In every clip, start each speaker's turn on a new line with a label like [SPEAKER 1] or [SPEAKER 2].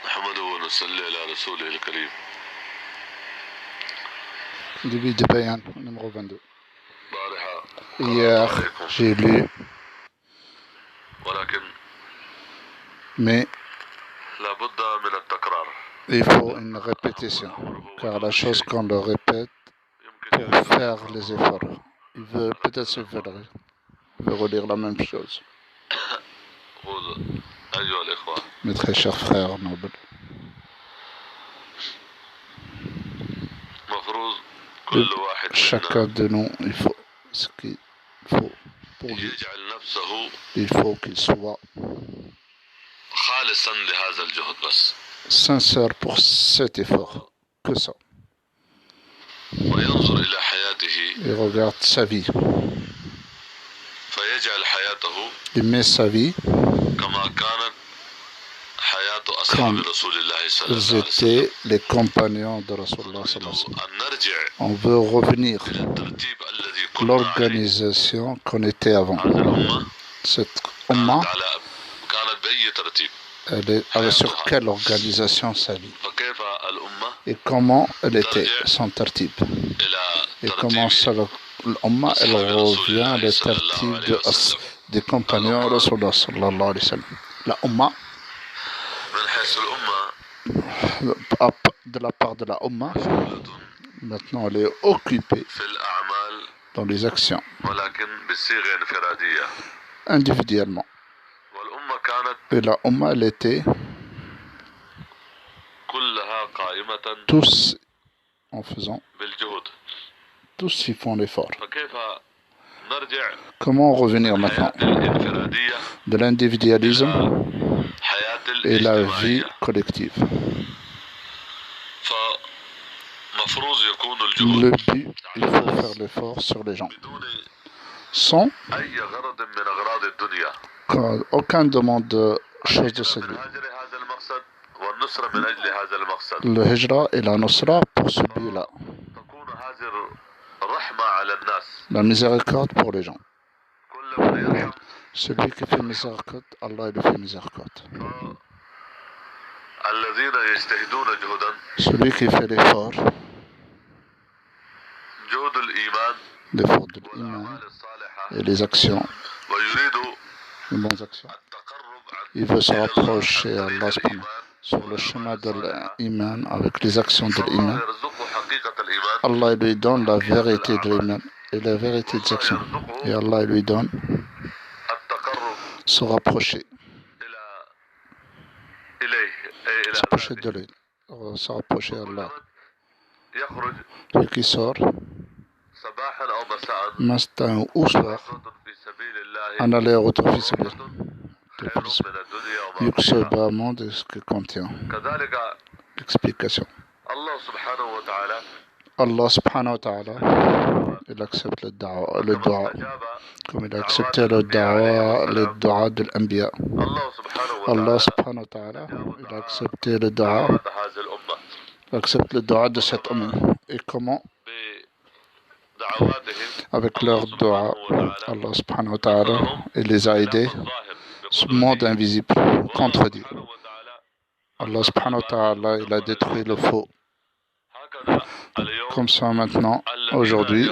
[SPEAKER 1] نحمده ونصلي على رسوله الكريم.
[SPEAKER 2] Début de Bayan, numéro 22.
[SPEAKER 1] بارحة
[SPEAKER 2] Hier, j'ai lu,
[SPEAKER 1] ولكن
[SPEAKER 2] mais
[SPEAKER 1] لابد من التكرار.
[SPEAKER 2] il faut une répétition, car la chose qu'on le répète
[SPEAKER 1] يمكن
[SPEAKER 2] pour faire les efforts. Il veut peut-être se faire, il veut relire la même chose.
[SPEAKER 1] يقول أيها الإخوة
[SPEAKER 2] Mes très chers frères nobles,
[SPEAKER 1] مفروض كل واحد
[SPEAKER 2] chacun
[SPEAKER 1] منا
[SPEAKER 2] de nous, il faut ce qu'il faut pour lui.
[SPEAKER 1] يجعل نفسه
[SPEAKER 2] Il faut qu'il soit
[SPEAKER 1] خالصا لهذا الجهد بس.
[SPEAKER 2] sincère pour cet effort, que ça.
[SPEAKER 1] وينظر إلى حياته
[SPEAKER 2] Il regarde sa vie,
[SPEAKER 1] فيجعل حياته
[SPEAKER 2] il met sa vie
[SPEAKER 1] كما كانت حياة أصحاب
[SPEAKER 2] comme
[SPEAKER 1] رسول الله صلى
[SPEAKER 2] ils
[SPEAKER 1] الله عليه وسلم.
[SPEAKER 2] étaient les compagnons de Rasulullah sallallahu alayhi wa sallam.
[SPEAKER 1] أن نرجع
[SPEAKER 2] On veut revenir
[SPEAKER 1] إلى الترتيب الذي
[SPEAKER 2] à
[SPEAKER 1] كنا عليه.
[SPEAKER 2] l'organisation qu'on était avant.
[SPEAKER 1] هذه الأمة
[SPEAKER 2] Cette Ummah,
[SPEAKER 1] كانت بأي ترتيب.
[SPEAKER 2] elle avait sur quelle organisation sa vie
[SPEAKER 1] فكيف الأمة
[SPEAKER 2] et comment elle était, son tartib.
[SPEAKER 1] إلى
[SPEAKER 2] Et comment ça, l'Ummah, elle revient à la tartib des compagnons de Rasulullah sallallahu alayhi wa sallam. La Ummah,
[SPEAKER 1] من حيث الأمة
[SPEAKER 2] de la part de la Ummah, maintenant elle est occupée
[SPEAKER 1] في الأعمال
[SPEAKER 2] dans les actions,
[SPEAKER 1] ولكن بصيغة انفرادية.
[SPEAKER 2] individuellement.
[SPEAKER 1] والأمة كانت
[SPEAKER 2] Et la Ummah, elle était
[SPEAKER 1] كلها قائمة
[SPEAKER 2] tous en faisant,
[SPEAKER 1] بالجهد.
[SPEAKER 2] tous y font l'effort.
[SPEAKER 1] فكيف نرجع
[SPEAKER 2] Comment revenir maintenant
[SPEAKER 1] حياة الانفرادية
[SPEAKER 2] de l'individualisme
[SPEAKER 1] حياة
[SPEAKER 2] et la vie
[SPEAKER 1] الاجتماعية؟
[SPEAKER 2] collective?
[SPEAKER 1] فمفروض يكون
[SPEAKER 2] Le
[SPEAKER 1] الجهد
[SPEAKER 2] but, il faut faire l'effort sur les gens,
[SPEAKER 1] بدون
[SPEAKER 2] sans
[SPEAKER 1] أي غرض من أغراض الدنيا.
[SPEAKER 2] aucun demande de choses de cette
[SPEAKER 1] من
[SPEAKER 2] vie.
[SPEAKER 1] أجل هذا المقصد والنصرة من أجل هذا المقصد.
[SPEAKER 2] Le hijra et la nusra pour ce but-là.
[SPEAKER 1] تكون هذه الرحمة على الناس.
[SPEAKER 2] La miséricorde pour les gens.
[SPEAKER 1] كل من يرحم
[SPEAKER 2] Celui qui fait miséricorde, Allah il fait miséricorde.
[SPEAKER 1] الذين يجتهدون جهدا
[SPEAKER 2] Celui qui fait l'effort,
[SPEAKER 1] جهد الإيمان
[SPEAKER 2] l'effort de l'iman
[SPEAKER 1] والأعمال الصالحة
[SPEAKER 2] et les actions,
[SPEAKER 1] ويريد
[SPEAKER 2] les bonnes actions,
[SPEAKER 1] التقرب عن
[SPEAKER 2] il veut se
[SPEAKER 1] إلى الله
[SPEAKER 2] rapprocher à
[SPEAKER 1] عن طريق
[SPEAKER 2] Allah subhanahu
[SPEAKER 1] الإيمان
[SPEAKER 2] sur le chemin de l'iman avec les actions de
[SPEAKER 1] فالله
[SPEAKER 2] l'iman.
[SPEAKER 1] يرزقه حقيقة الإيمان
[SPEAKER 2] Allah lui donne la vérité de l'iman et la vérité des actions. Et Allah lui donne
[SPEAKER 1] التقرب
[SPEAKER 2] se rapprocher,
[SPEAKER 1] إليه أي إلى
[SPEAKER 2] se rapprocher
[SPEAKER 1] ذاته.
[SPEAKER 2] de lui, se rapprocher à Allah.
[SPEAKER 1] يخرج
[SPEAKER 2] Celui qui sort
[SPEAKER 1] صباحا أو مساء
[SPEAKER 2] matin ou soir
[SPEAKER 1] غزوة في سبيل الله
[SPEAKER 2] en aller-retour fils
[SPEAKER 1] خير من الدنيا وما
[SPEAKER 2] يكسب
[SPEAKER 1] فيها.
[SPEAKER 2] bas de ce que contient.
[SPEAKER 1] كذلك
[SPEAKER 2] L'explication.
[SPEAKER 1] الله سبحانه وتعالى
[SPEAKER 2] Allah subhanahu wa ta'ala, il accepte le dua,
[SPEAKER 1] استجاب
[SPEAKER 2] comme il a accepté le dua de l'anbiya.
[SPEAKER 1] الله سبحانه
[SPEAKER 2] Allah
[SPEAKER 1] وتعالى
[SPEAKER 2] subhanahu wa ta'ala, il a accepté le dua,
[SPEAKER 1] دعوة هذه الأمة
[SPEAKER 2] il accepte le dua de cette ummah. Et comment?
[SPEAKER 1] بدعواتهم
[SPEAKER 2] Avec leur dua, Allah subhanahu wa ta'ala, il les a aidés. Ce monde invisible contredit. Allah subhanahu wa ta'ala, il a détruit le faux. Comme ça maintenant, aujourd'hui,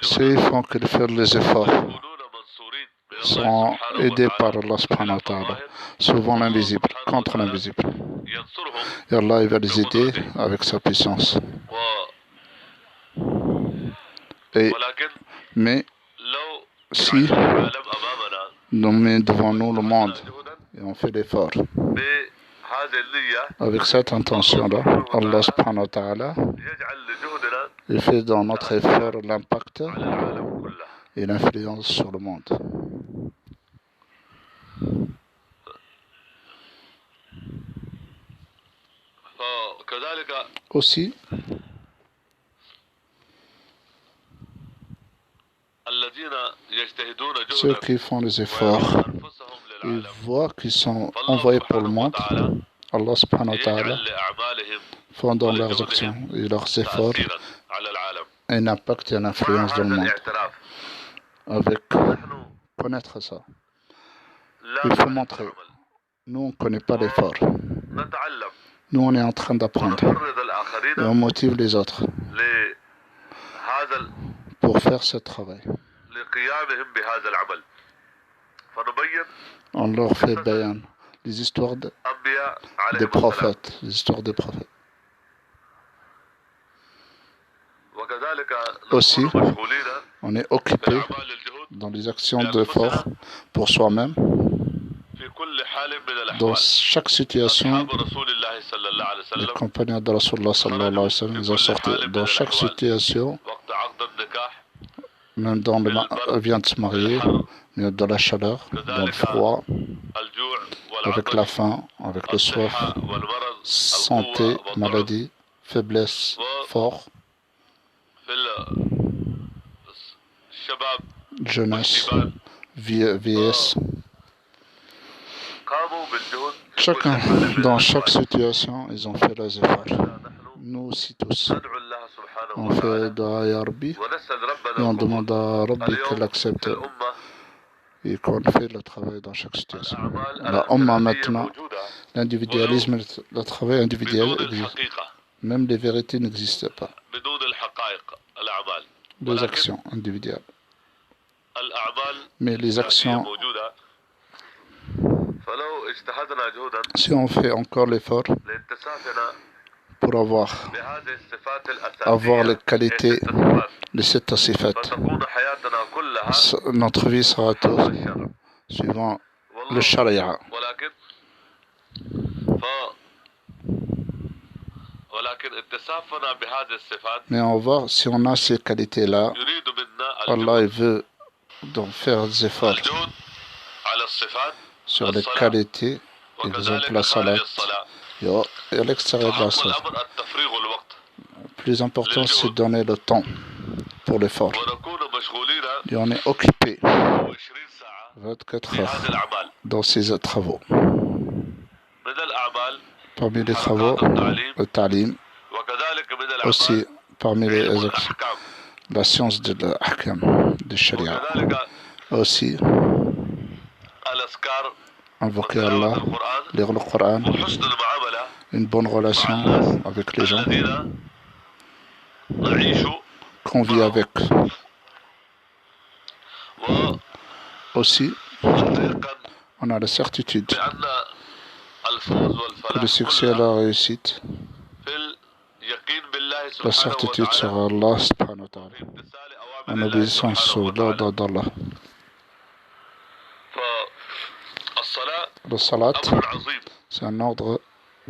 [SPEAKER 2] ceux qui font que faire les efforts sont aidés par Allah subhanahu wa ta'ala, souvent l'invisible, contre l'invisible. Et Allah il va les aider avec sa puissance. Mais si nous mettons devant nous le monde et on fait l'effort, avec cette intention-là, Allah subhanahu wa ta'ala, il fait dans notre effort l'impact et l'influence sur le monde. Aussi, ceux qui font les efforts, ils voient qu'ils sont envoyés pour le monde. Allah subhanahu wa ta'ala font dans leurs actions et leurs efforts un impact et une influence dans le monde. Avec connaître ça, il faut montrer. Nous, on ne connaît pas l'effort.
[SPEAKER 1] نتعلم
[SPEAKER 2] Nous, on est en train d'apprendre.
[SPEAKER 1] ونحرض
[SPEAKER 2] Et
[SPEAKER 1] الآخرين
[SPEAKER 2] on motive les autres
[SPEAKER 1] لهذا
[SPEAKER 2] pour faire ce travail.
[SPEAKER 1] لقيامهم بهذا العمل فنبين
[SPEAKER 2] On leur fait bayan, les histoires
[SPEAKER 1] أنبياء
[SPEAKER 2] des
[SPEAKER 1] عليهم السلام
[SPEAKER 2] prophètes, les histoires des prophètes.
[SPEAKER 1] وكذلك
[SPEAKER 2] Aussi,
[SPEAKER 1] نكون مشغولين
[SPEAKER 2] on est
[SPEAKER 1] في
[SPEAKER 2] occupé
[SPEAKER 1] أعمال الجهود
[SPEAKER 2] dans les actions d'effort pour soi-même.
[SPEAKER 1] في كل حال من
[SPEAKER 2] Dans
[SPEAKER 1] الأحوال
[SPEAKER 2] chaque situation,
[SPEAKER 1] أصحاب رسول الله صلى الله عليه
[SPEAKER 2] les
[SPEAKER 1] وسلم
[SPEAKER 2] compagnons de Rasulullah sallallahu alayhi wa sallam, ils ont sorti dans chaque situation,
[SPEAKER 1] وقت عقد النكاح
[SPEAKER 2] même dans le vient de se marier, mais dans la chaleur, dans le froid,
[SPEAKER 1] الجوع
[SPEAKER 2] avec la faim, avec le soif,
[SPEAKER 1] الصحة والمرض
[SPEAKER 2] santé,
[SPEAKER 1] القوة والضعف
[SPEAKER 2] maladie, faiblesse, fort,
[SPEAKER 1] في الشباب
[SPEAKER 2] jeunesse,
[SPEAKER 1] والشباب
[SPEAKER 2] vieillesse.
[SPEAKER 1] قاموا بالجهود في
[SPEAKER 2] Chacun,
[SPEAKER 1] كل حال من
[SPEAKER 2] dans chaque
[SPEAKER 1] الأحوال.
[SPEAKER 2] situation, ils ont fait leurs efforts.
[SPEAKER 1] نحن
[SPEAKER 2] Nous aussi tous.
[SPEAKER 1] ندعو الله سبحانه
[SPEAKER 2] On fait
[SPEAKER 1] وتعالى
[SPEAKER 2] dua ya Rabbi
[SPEAKER 1] ونسأل
[SPEAKER 2] et
[SPEAKER 1] ربنا
[SPEAKER 2] on
[SPEAKER 1] القبول.
[SPEAKER 2] demande à Rabbi qu'elle
[SPEAKER 1] اليوم
[SPEAKER 2] accepte
[SPEAKER 1] في الأمة
[SPEAKER 2] et qu'on fait le travail dans chaque situation.
[SPEAKER 1] الأعمال
[SPEAKER 2] La Ummah
[SPEAKER 1] الانفرادية
[SPEAKER 2] maintenant,
[SPEAKER 1] موجودة
[SPEAKER 2] l'individualisme, le travail individuel
[SPEAKER 1] بدون
[SPEAKER 2] existe.
[SPEAKER 1] الحقيقة
[SPEAKER 2] Même les vérités n'existent pas.
[SPEAKER 1] بدون الحقائق الأعمال
[SPEAKER 2] Les
[SPEAKER 1] ولكن
[SPEAKER 2] actions individuelles.
[SPEAKER 1] الأعمال
[SPEAKER 2] Mais les
[SPEAKER 1] هي
[SPEAKER 2] actions,
[SPEAKER 1] موجودة فلو اجتهدنا جهدا
[SPEAKER 2] si on fait encore l'effort
[SPEAKER 1] لاتصافنا
[SPEAKER 2] pour avoir
[SPEAKER 1] بهذه الصفات
[SPEAKER 2] les
[SPEAKER 1] الأساسية
[SPEAKER 2] qualités,
[SPEAKER 1] الصفات
[SPEAKER 2] les sept sifat,
[SPEAKER 1] فتكون حياتنا كلها
[SPEAKER 2] notre vie sera
[SPEAKER 1] حسب
[SPEAKER 2] tous
[SPEAKER 1] الشرع
[SPEAKER 2] suivant le
[SPEAKER 1] والله
[SPEAKER 2] sharia.
[SPEAKER 1] ولكن ولكن اتصافنا بهذه الصفات
[SPEAKER 2] Mais on va, si on a ces qualités-là,
[SPEAKER 1] يريد منا
[SPEAKER 2] Allah il
[SPEAKER 1] الجهد
[SPEAKER 2] veut donc faire des efforts
[SPEAKER 1] الجهد على الصفات
[SPEAKER 2] sur les
[SPEAKER 1] الصلاة
[SPEAKER 2] qualités, et par exemple
[SPEAKER 1] وكذلك
[SPEAKER 2] la
[SPEAKER 1] خارج
[SPEAKER 2] salat,
[SPEAKER 1] الصلاة
[SPEAKER 2] et à l'extérieur de la
[SPEAKER 1] أهم
[SPEAKER 2] salat.
[SPEAKER 1] الأمر التفريغ الوقت
[SPEAKER 2] Le plus important, c'est de donner le temps pour l'effort.
[SPEAKER 1] ونكون مشغولين
[SPEAKER 2] Et on est occupé
[SPEAKER 1] 20 ساعة
[SPEAKER 2] 24
[SPEAKER 1] في هذه
[SPEAKER 2] heures
[SPEAKER 1] الأعمال
[SPEAKER 2] dans ces travaux.
[SPEAKER 1] من الأعمال
[SPEAKER 2] Parmi les travaux,
[SPEAKER 1] حركات التعليم
[SPEAKER 2] le ta'lim,
[SPEAKER 1] وكذلك من
[SPEAKER 2] aussi
[SPEAKER 1] الأعمال
[SPEAKER 2] parmi
[SPEAKER 1] علم
[SPEAKER 2] les
[SPEAKER 1] الأحكام
[SPEAKER 2] la science de l'ahkam, de sharia.
[SPEAKER 1] وكذلك
[SPEAKER 2] Aussi,
[SPEAKER 1] الأذكار
[SPEAKER 2] invoquer
[SPEAKER 1] وتلاوة
[SPEAKER 2] Allah,
[SPEAKER 1] القرآن
[SPEAKER 2] lire le Coran,
[SPEAKER 1] وحسن المعاملة
[SPEAKER 2] une bonne relation avec les gens,
[SPEAKER 1] الذين نعيش
[SPEAKER 2] qu'on vit avec. Aussi,
[SPEAKER 1] ونتيقن
[SPEAKER 2] on a la certitude
[SPEAKER 1] بأن الفوز
[SPEAKER 2] que le
[SPEAKER 1] والفلاح
[SPEAKER 2] succès et
[SPEAKER 1] كله
[SPEAKER 2] la réussite,
[SPEAKER 1] في اليقين بالله
[SPEAKER 2] la
[SPEAKER 1] سبحانه
[SPEAKER 2] certitude
[SPEAKER 1] وتعالى
[SPEAKER 2] sera Allah subhanahu wa ta'ala,
[SPEAKER 1] في امتثال
[SPEAKER 2] en
[SPEAKER 1] أوامر الله
[SPEAKER 2] obéissance
[SPEAKER 1] سبحانه
[SPEAKER 2] au
[SPEAKER 1] وتعالى
[SPEAKER 2] l'ordre d'Allah.
[SPEAKER 1] فالصلاة
[SPEAKER 2] Le salat,
[SPEAKER 1] أمر عظيم
[SPEAKER 2] c'est un ordre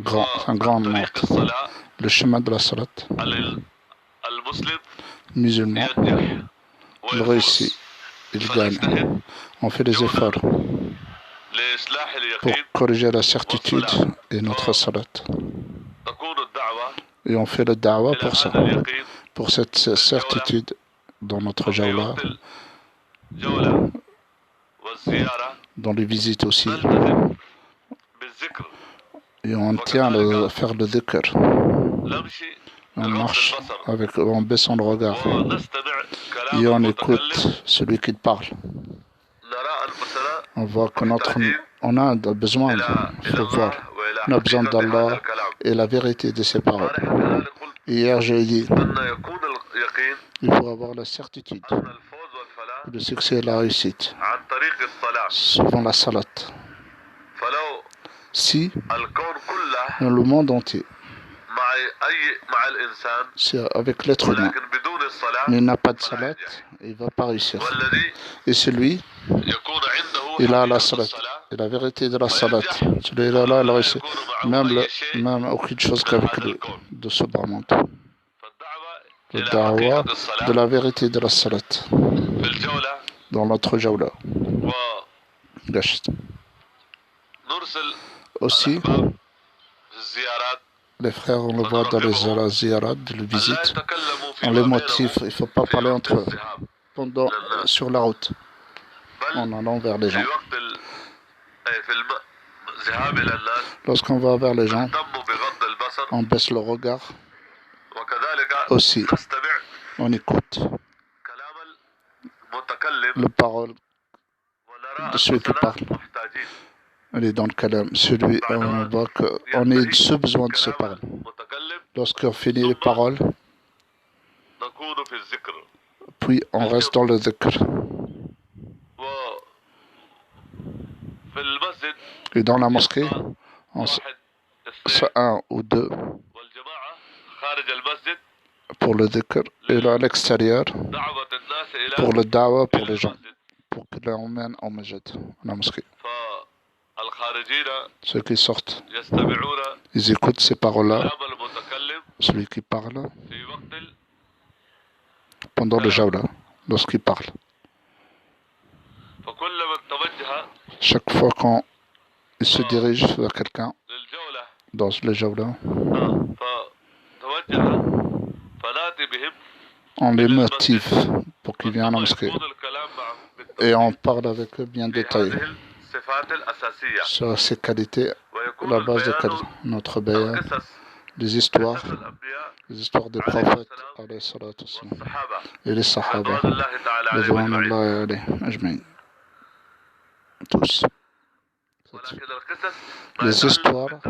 [SPEAKER 2] grand, un grand
[SPEAKER 1] طريق
[SPEAKER 2] ordre.
[SPEAKER 1] الصلاة
[SPEAKER 2] Le chemin de la salat,
[SPEAKER 1] المسلم
[SPEAKER 2] musulman,
[SPEAKER 1] ينجح
[SPEAKER 2] il réussit, il gagne.
[SPEAKER 1] فنجتهد
[SPEAKER 2] On fait des efforts
[SPEAKER 1] لإصلاح
[SPEAKER 2] pour
[SPEAKER 1] اليقين
[SPEAKER 2] corriger la certitude et notre salat.
[SPEAKER 1] تكون الدعوة
[SPEAKER 2] Et on fait le da'wah
[SPEAKER 1] إلى
[SPEAKER 2] pour ça,
[SPEAKER 1] هذا اليقين
[SPEAKER 2] pour cette certitude dans notre
[SPEAKER 1] وفي
[SPEAKER 2] jawla,
[SPEAKER 1] وقت الجولة والزيارة
[SPEAKER 2] dans les visites aussi.
[SPEAKER 1] نلتزم بالذكر
[SPEAKER 2] Et on tient à faire le dhikr.
[SPEAKER 1] نمشي
[SPEAKER 2] On
[SPEAKER 1] بغض
[SPEAKER 2] marche
[SPEAKER 1] البصر
[SPEAKER 2] en baissant le regard.
[SPEAKER 1] ونستمع
[SPEAKER 2] Et
[SPEAKER 1] كلام
[SPEAKER 2] on
[SPEAKER 1] المتكلم
[SPEAKER 2] écoute celui qui parle.
[SPEAKER 1] نرى أنفسنا
[SPEAKER 2] On voit que
[SPEAKER 1] محتاجين
[SPEAKER 2] on a besoin,
[SPEAKER 1] إلى
[SPEAKER 2] il faut
[SPEAKER 1] الله
[SPEAKER 2] voir.
[SPEAKER 1] وإلى
[SPEAKER 2] On a besoin
[SPEAKER 1] حقيقة هذا
[SPEAKER 2] d'Allah
[SPEAKER 1] الكلام
[SPEAKER 2] et la vérité de ses paroles.
[SPEAKER 1] البارحة كذلك قلت
[SPEAKER 2] Hier, j'ai dit,
[SPEAKER 1] أن يكون اليقين
[SPEAKER 2] il faut avoir la certitude
[SPEAKER 1] أن الفوز والفلاح
[SPEAKER 2] que le succès et la réussite,
[SPEAKER 1] عن طريق الصلاة
[SPEAKER 2] suivant la salat.
[SPEAKER 1] فلو
[SPEAKER 2] Si,
[SPEAKER 1] الكون كله
[SPEAKER 2] dans le monde entier,
[SPEAKER 1] مع الإنسان
[SPEAKER 2] c'est avec l'être humain,
[SPEAKER 1] ولكن بدون الصلاة
[SPEAKER 2] mais il n'a pas de
[SPEAKER 1] فلا
[SPEAKER 2] salat,
[SPEAKER 1] ينجح.
[SPEAKER 2] il ne va pas réussir.
[SPEAKER 1] والذي
[SPEAKER 2] Et celui,
[SPEAKER 1] يكون عنده
[SPEAKER 2] il a la
[SPEAKER 1] حقيقة
[SPEAKER 2] salat.
[SPEAKER 1] الصلاة
[SPEAKER 2] Et la vérité de la salat, celui-là, il réussit.
[SPEAKER 1] يكون معه أي شيء
[SPEAKER 2] Même aucune chose qu'avec lui, de ce bas monde.
[SPEAKER 1] فالدعوة
[SPEAKER 2] Le
[SPEAKER 1] إلى
[SPEAKER 2] da'wah
[SPEAKER 1] حقيقة الصلاة
[SPEAKER 2] de la vérité de la salat,
[SPEAKER 1] في الجولة
[SPEAKER 2] dans notre jawla. Gâchette.
[SPEAKER 1] ونرسل
[SPEAKER 2] Aussi,
[SPEAKER 1] الأحباب في الزيارات
[SPEAKER 2] les frères, on le voit dans les ziyarats, les
[SPEAKER 1] أن لا
[SPEAKER 2] visites,
[SPEAKER 1] يتكلموا
[SPEAKER 2] on
[SPEAKER 1] فيما
[SPEAKER 2] les
[SPEAKER 1] بينهم
[SPEAKER 2] motive, il ne faut pas
[SPEAKER 1] في
[SPEAKER 2] parler
[SPEAKER 1] وقت
[SPEAKER 2] entre eux
[SPEAKER 1] الذهاب
[SPEAKER 2] sur la route,
[SPEAKER 1] بل
[SPEAKER 2] en allant vers les
[SPEAKER 1] في
[SPEAKER 2] gens.
[SPEAKER 1] وقت في الذهاب إلى الناس
[SPEAKER 2] Lorsqu'on va vers les gens,
[SPEAKER 1] نهتم بغض البصر
[SPEAKER 2] on baisse le regard,
[SPEAKER 1] وكذلك
[SPEAKER 2] aussi,
[SPEAKER 1] نستمع
[SPEAKER 2] on écoute
[SPEAKER 1] كلام المتكلم
[SPEAKER 2] les paroles
[SPEAKER 1] ونرى
[SPEAKER 2] de celui qui
[SPEAKER 1] أنفسنا
[SPEAKER 2] parle.
[SPEAKER 1] محتاجين
[SPEAKER 2] Elle est dans le kalam. Celui, on voit qu'on est ce besoin de ces paroles. Lorsqu'on finit les paroles, puis on reste dans le dhikr. Et dans la mosquée, c'est un ou deux pour le dhikr, et là à l'extérieur, pour le da'wah, pour les gens, pour que l'on emmène en masjid, la mosquée. Ceux qui sortent, ils écoutent ces paroles-là, celui qui parle, pendant le jawla, lorsqu'il parle. Chaque fois qu'on se dirige vers quelqu'un dans le jawla, on les motive pour qu'ils viennent à la mosquée. Et on parle avec eux bien détaillé sur ces qualités, la base de notre bayat, les histoires des prophètes et les sahaba, tous. Les histoires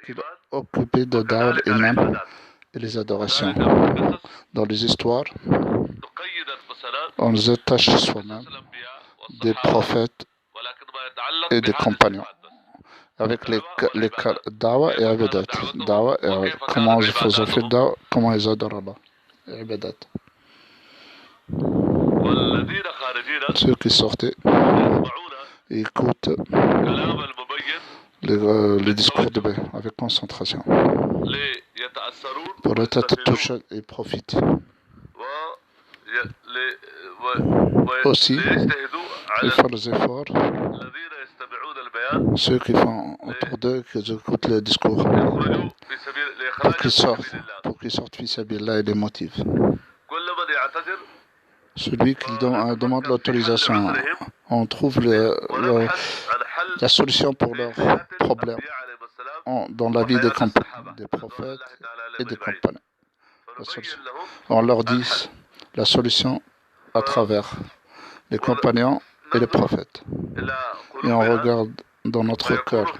[SPEAKER 2] qu'il a occupées de da'wah l'imam et les adorations. Dans les histoires, on les attache soi-même des prophètes et des compagnons avec les da'wah et abadat. Da'wah et comment ils font le da'wah, comment ils adorent Allah. Et abadat. Ceux qui sortaient écoutent les discours de Bay avec concentration. Pour être touché et profite. Aussi, ils font les efforts. Ceux qui font autour d'eux, qui écoutent les discours, pour qu'ils sortent fils Abillah et les motifs. Celui qui demande l'autorisation, on trouve la solution pour leurs problèmes dans la vie des prophètes et des compagnons. On leur dit la solution à travers les compagnons et les prophètes. Et on regarde dans notre cœur,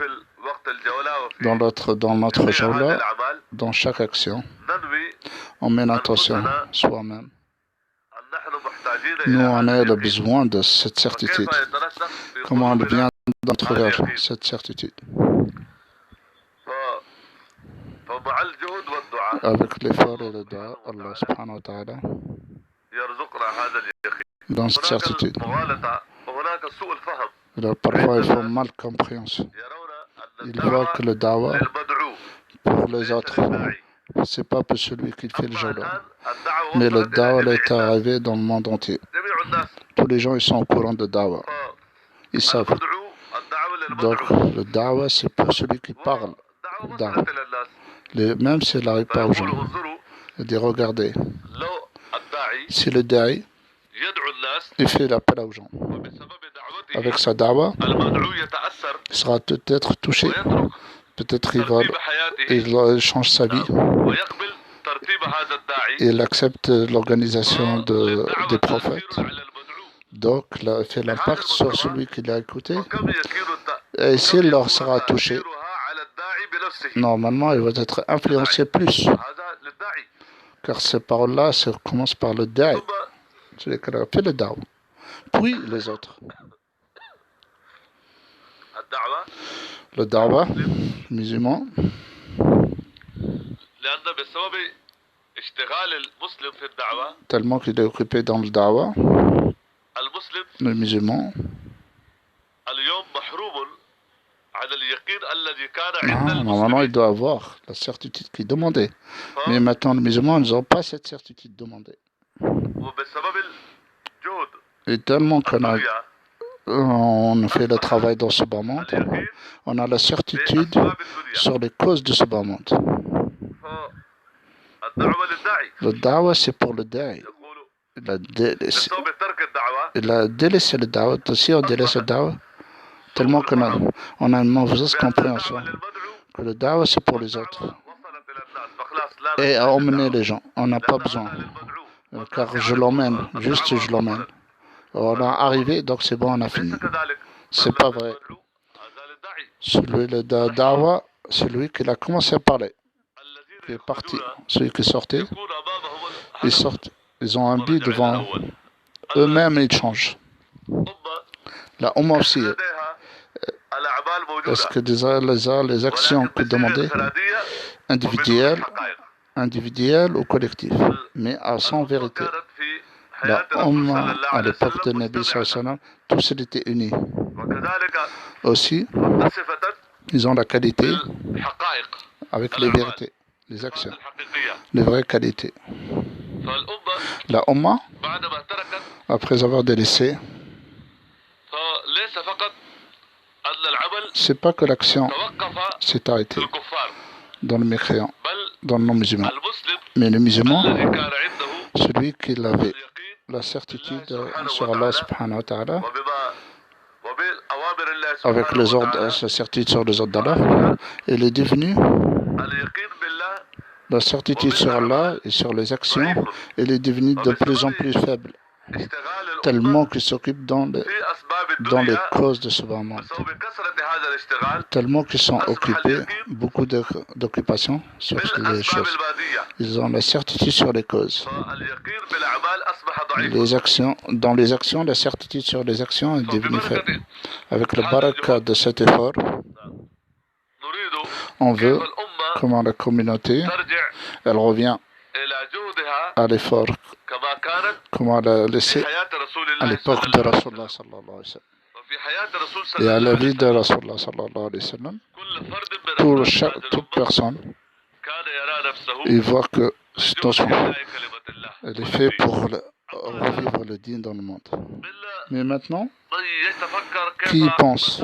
[SPEAKER 2] dans notre jawla, dans chaque action, on met l'intention soi-même. Nous, on a le besoin de cette certitude. Comment elle vient dans notre cœur, cette certitude? Avec l'effort et le dua, Allah subhanahu wa ta'ala dans cette certitude. Alors, parfois, ils font mal compréhension. Ils voient que le da'wah, pour les autres, c'est pas pour celui qui fait le jawla. Mais le da'wah est arrivé dans le monde entier. Tous les gens, ils sont au courant de da'wah. Ils savent. Donc, le da'wah, c'est pour celui qui parle. Même s'il n'arrive pas aux gens. Il dit, regardez, si le da'i, il fait l'appel aux gens. Avec sa da'wah, il sera peut-être touché. Peut-être il change sa vie. Il accepte l'organisation des prophètes. Donc, il fait l'impact sur celui qui l'a écouté. Et s'il leur sera touché, normalement, il va être influencé plus. Car ces paroles-là, ça commence par le da'i. Celui qui a fait le da'wah. Puis les autres. Le da'wah musulman, tellement qu'il est occupé dans le da'wah, le musulman, normalement il doit avoir la certitude qu'il demandait. Mais maintenant les musulmans n'ont pas cette certitude demandée. Et tellement on fait le travail dans ce bas monde, on a la certitude sur les causes de ce bas monde. Le da'wah, c'est pour le da'i. Il a délaissé le da'wah. Si on délaisse le da'wah, tellement qu'on a une mauvaise compréhension que le da'wah, c'est pour les autres. Et à emmener les gens, on n'a pas besoin. Car je l'emmène, juste je l'emmène. On a arrivé, donc c'est bon, on a fini. C'est pas vrai. celui de Da'wa, celui qui a commencé à parler, qui est parti, celui qui sortait, ils sortent, ils ont un but devant eux-mêmes et ils changent. La Ummah aussi, est-ce que les actions que demandées, individuelles ou collectives, mais à son vérité. La Ummah, à l'époque de Nabi sallallahu alayhi wa sallam, tous ils étaient unis. Aussi, ils ont la qualité avec les vérités, les actions, les vraies qualités. La Ummah, après avoir délaissé, c'est pas que l'action s'est arrêtée dans le mécréant, dans le non-musulman, mais le musulman, celui qui avait la certitude sur Allah subhanahu wa ta'ala, avec les ordres, la certitude sur les ordres d'Allah, il est devenu la certitude sur Allah et sur les actions, il est devenu de plus en plus faible, tellement qu'il s'occupe dans les causes de ce bas monde, tellement qu'ils sont occupés, beaucoup d'occupations sur les choses. Ils ont la certitude sur les causes. Les actions, dans les actions, la certitude sur les actions est devenue faible. Avec le baraka de cet effort, on veut comment la communauté, elle revient à l'effort, comment elle a laissé à l'époque de Rasulullah sallallahu alayhi wa sallam. Et à la vie de Rasulullah sallallahu alayhi wa sallam, toute personne, il voit que elle est faite pour revivre le dîn dans le monde. Mais maintenant, qui y pense?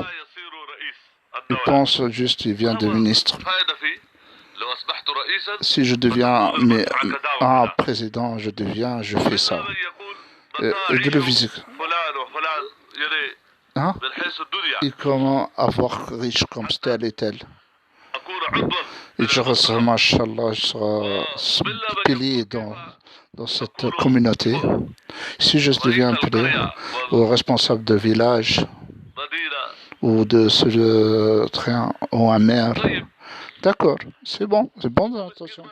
[SPEAKER 2] Il pense juste, il vient de ministre. Si je deviens un président, je fais ça. Et de le visiter. Hein? Et comment avoir riche comme tel et tel. Et je serai, machallah, je serai pilier dans cette communauté. Si je deviens un pilier ou responsable de village ou de ce train ou un maire, d'accord, c'est bon attention.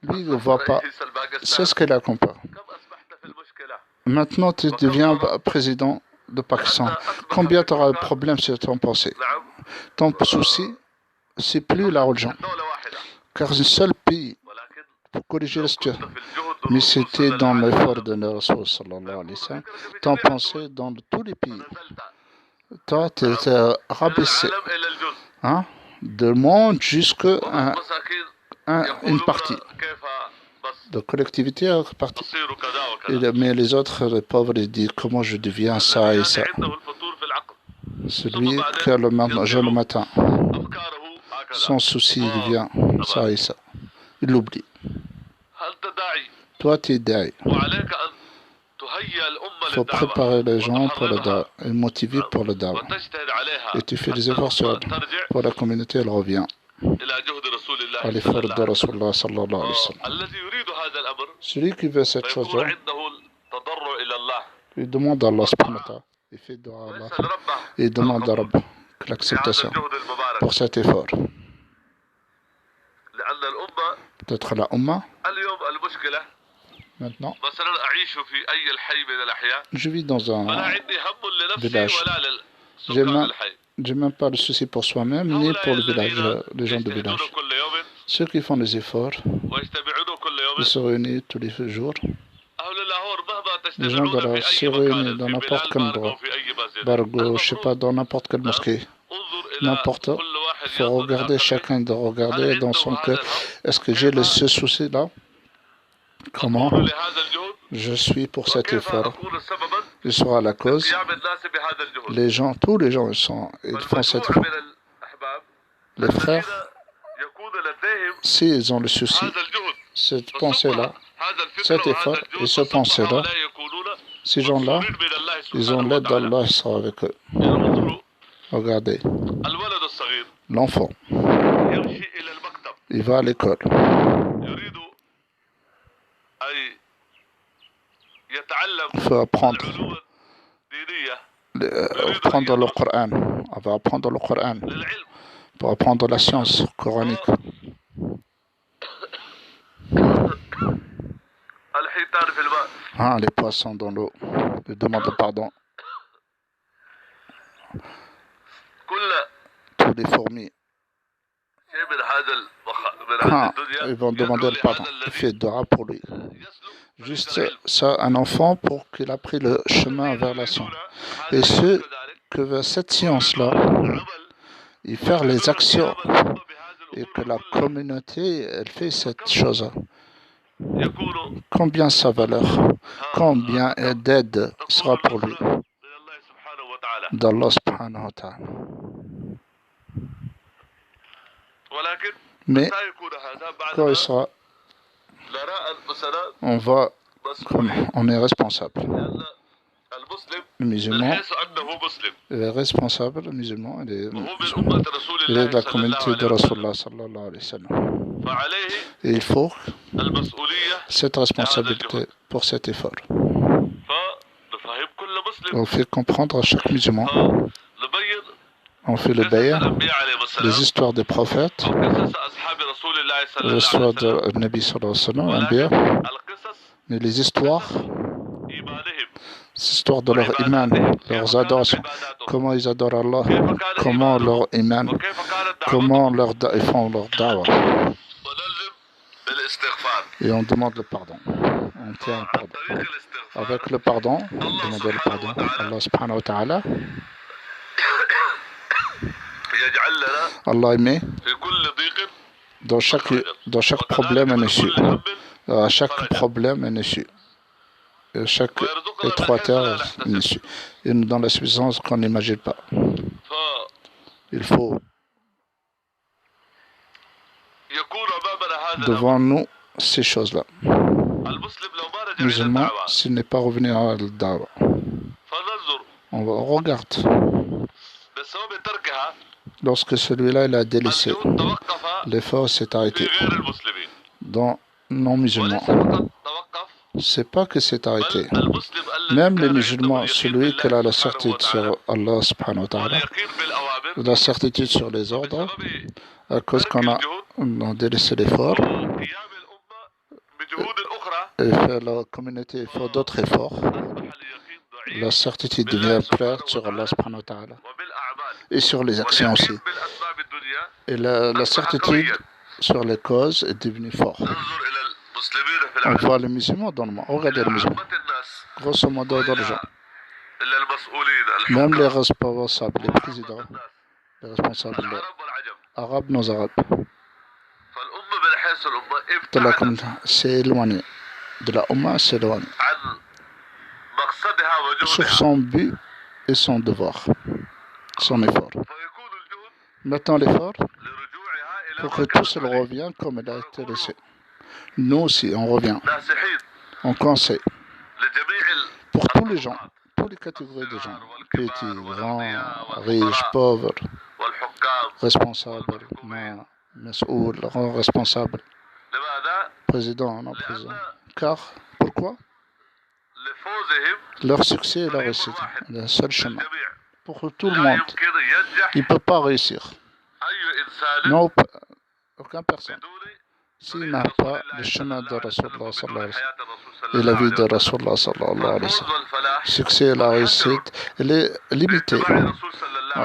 [SPEAKER 2] Lui, il ne voit pas. C'est ce qu'il a compris. Maintenant, tu deviens président de Pakistan. Combien tu auras de problèmes sur ton pensée? Ton souci, c'est plus la religion. Car c'est un seul pays pour corriger la situation. Mais c'était dans l'effort de notre Rasul sallallahu alayhi wa sallam. Ton pensée dans tous les pays. Toi, tu es rabaissé. Hein? De monde jusqu'à une partie. De collectivité à une partie. Mais les autres, les pauvres, ils disent comment je deviens ça et ça. Celui qui a le matin, son souci devient ça et ça. Il l'oublie. Toi, tu es da'i. Il faut préparer les gens pour le da'a et motiver pour le da'a. Et tu fais des efforts pour la communauté, elle revient à l'effort de Rasulullah sallallahu alayhi wa sallam. Celui qui veut cette chose-là, il demande à Allah subhanahu wa ta'ala, il fait dua à Allah, et il demande à Rabb l'acceptation pour cet effort. Peut-être la Ummah. Maintenant, je vis dans un village. Je n'ai même pas de souci pour soi-même, ni pour le village, les gens du village. Ceux qui font des efforts, ils se réunissent tous les jours. Les gens se réunissent dans n'importe quel endroit. Bargo, je ne sais pas, dans n'importe quelle mosquée. N'importe où. Il faut regarder, chacun de regarder dans son cœur. Est-ce que j'ai ce souci-là? Comment je suis pour cet effort? Je serai à la cause. Les gens, tous les gens, ils font cet effort. Les frères, s'ils ont le souci, cette pensée-là, cet effort et ce pensée-là, ces gens-là, ils ont l'aide d'Allah, il sera avec eux. Regardez, l'enfant, il va à l'école. Il faut apprendre apprendre le Coran. On va apprendre le Coran pour apprendre la science coranique. Ah, les poissons dans l'eau. Ils demandent pardon. Tous les fourmis. Ah, ils vont demander le pardon. Il fait dua pour lui. Juste ça, un enfant pour qu'il a pris le chemin vers la science. Et ceux que veut cette science-là, il fait les actions et que la communauté, elle fait cette chose. Combien sa valeur, combien d'aide sera pour lui d'Allah subhanahu wa ta'ala. Mais quand il sera, on est responsable. Le musulman, il est responsable, le musulman, il est de la communauté de Rasulullah sallallahu alayhi wa sallam. Et il faut cette responsabilité pour cet effort. On fait comprendre à chaque musulman. On fait le bay'a, les histoires des prophètes, l'histoire de Nabi sallallahu alayhi wa sallam, mais les histoires de leur iman, leurs adorations, comment ils adorent Allah, comment leur iman, comment ils font leur da'wah. Et on demande le pardon. On tient le pardon. Avec le pardon, on demande le pardon. Allah subhanahu wa ta'ala. Allah met dans chaque problème un issue. À chaque problème un issue. À chaque étroiteur un issue. Il nous donne la suffisance qu'on n'imagine pas. Il faut devant nous ces choses-là. Le musulman, s'il n'est pas revenu à al-Da'wa, on regarde. Lorsque celui-là il a délaissé, l'effort s'est arrêté. Dans non-musulmans, c'est pas que c'est arrêté. Même les musulmans, celui qui a la certitude sur Allah subhanahu wa ta'ala, la certitude sur les ordres, à cause qu'on a délaissé l'effort, et la communauté fait d'autres efforts, la certitude devient claire sur Allah subhanahu wa ta'ala. Et sur les actions aussi. Et la certitude sur les causes est devenue forte. On voit les musulmans dans le monde. Regardez les musulmans. Grosso modo, dans les gens. Même les responsables, les présidents, les responsables arabes, non arabes. De la communauté, c'est éloigné. De la Ummah, c'est éloigné. Sur son but et son devoir. Son effort. Maintenant l'effort pour que tout cela revienne comme il a été laissé. Nous aussi, on revient. On conseille pour tous les gens, toutes les catégories de gens, petits, grands, riches, pauvres, responsables, mas'oul, responsables, président, non président. Car, pourquoi? Leur succès et leur réussite, le seul chemin. Pour tout le monde, il ne peut pas réussir. Non, aucune personne. S'il n'a pas le chemin de Rasulullah sallallahu alayhi wa sallam et la vie de Rasulullah sallallahu alayhi wa sallam, le succès et la réussite, elle est limitée